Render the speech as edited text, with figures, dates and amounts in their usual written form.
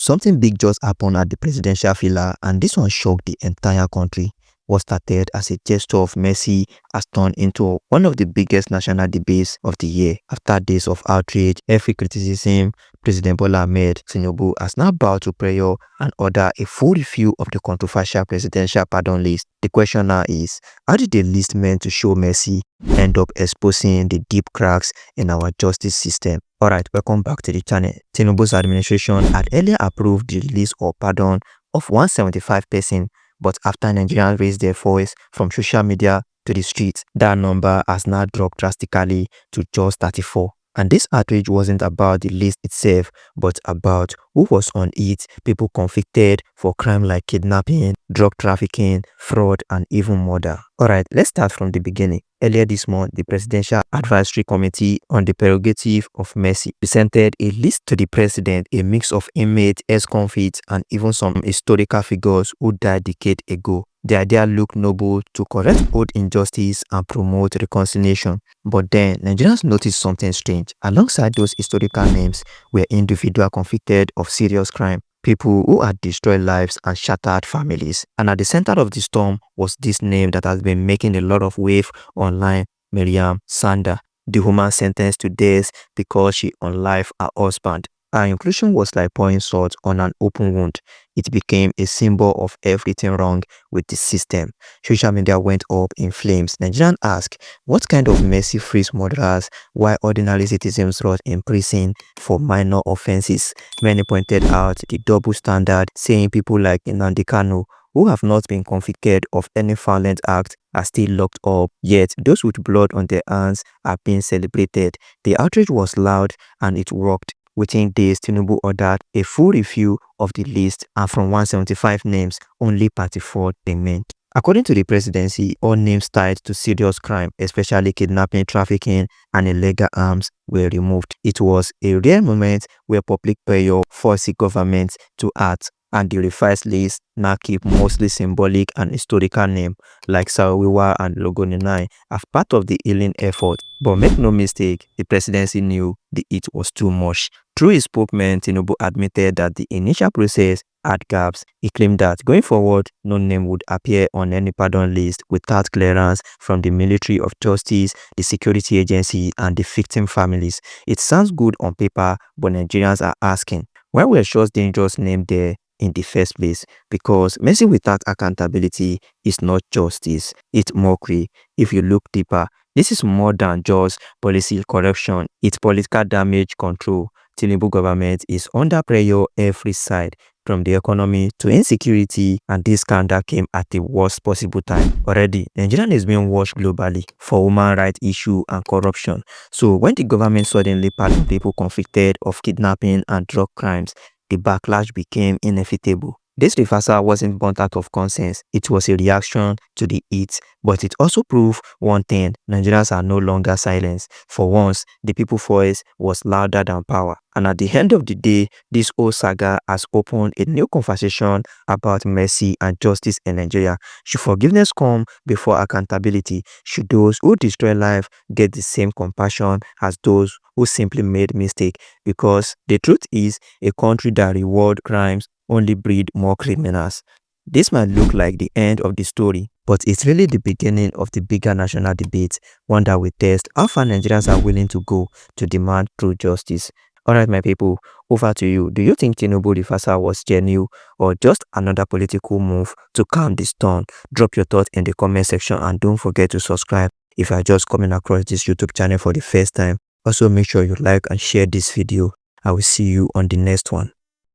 Something big just happened at the presidential villa, and this one shocked the entire country. What started as a gesture of mercy has turned into one of the biggest national debates of the year. After days of outrage, every criticism, President Bola Ahmed Tinubu has now bowed to prayer and ordered a full review of the controversial presidential pardon list. The question now is, how did the list meant to show mercy end up exposing the deep cracks in our justice system? Alright, welcome back to the channel. Tinubu's administration had earlier approved the release or pardon of 175 persons, but after Nigerians raised their voice from social media to the streets, that number has now dropped drastically to just 34. And this outrage wasn't about the list itself, but about who was on it, people convicted for crime like kidnapping, drug trafficking, fraud, and even murder. Alright, let's start from the beginning. Earlier this month, the Presidential Advisory Committee on the Prerogative of Mercy presented a list to the president, a mix of inmates, ex-convicts, and even some historical figures who died decades ago. The idea looked noble to correct old injustice and promote reconciliation. But then, Nigerians noticed something strange. Alongside those historical names were individuals convicted of serious crime, people who had destroyed lives and shattered families. And at the center of the storm was this name that has been making a lot of wave online, Maryam Sanda, the woman sentenced to death because she unalived her husband. Her inclusion was like pouring salt on an open wound. It became a symbol of everything wrong with the system. Social media went up in flames. Nigerians asked, what kind of mercy frees murderers while ordinary citizens rot in prison for minor offenses? Many pointed out the double standard, saying people like Nnamdi Kanu, who have not been convicted of any violent act, are still locked up, yet those with blood on their hands are being celebrated. The outrage was loud and it worked. Within days, Tinubu ordered a full review of the list, and from 175 names, only 34 remained. According to the presidency, all names tied to serious crime, especially kidnapping, trafficking, and illegal arms, were removed. It was a rare moment where public prayer forced the government to act, and the revised list now keep mostly symbolic and historical names like Sawiwa and Logoninai as part of the healing effort. But make no mistake, the presidency knew the heat was too much. Through his spokesman, Tinubu admitted that the initial process had gaps. He claimed that going forward, no name would appear on any pardon list without clearance from the Ministry of Justice, the security agency, and the victim families. It sounds good on paper, but Nigerians are asking, why were such dangerous names there in the first place? Because mercy without accountability is not justice, it's mockery. If you look deeper, this is more than just policy corruption, it's political damage control. Tinubu government is under pressure every side, from the economy to insecurity, and this scandal came at the worst possible time. Already, Nigeria is being watched globally for human rights issue and corruption. So when the government suddenly pardoned people convicted of kidnapping and drug crimes, the backlash became inevitable. This reversal wasn't born out of conscience, it was a reaction to the heat, but it also proved one thing: Nigerians are no longer silenced. For once, the people's voice was louder than power. And at the end of the day, this whole saga has opened a new conversation about mercy and justice in Nigeria. Should forgiveness come before accountability? Should those who destroy life get the same compassion as those who simply made mistake? Because the truth is, a country that rewards crimes only breed more criminals. This might look like the end of the story, but it's really the beginning of the bigger national debate, one that will test how far Nigerians are willing to go to demand true justice. Alright my people, over to you. Do you think Tinubu reversal was genuine or just another political move to calm the storm? Drop your thoughts in the comment section and don't forget to subscribe if you are just coming across this YouTube channel for the first time. Also make sure you like and share this video. I will see you on the next one.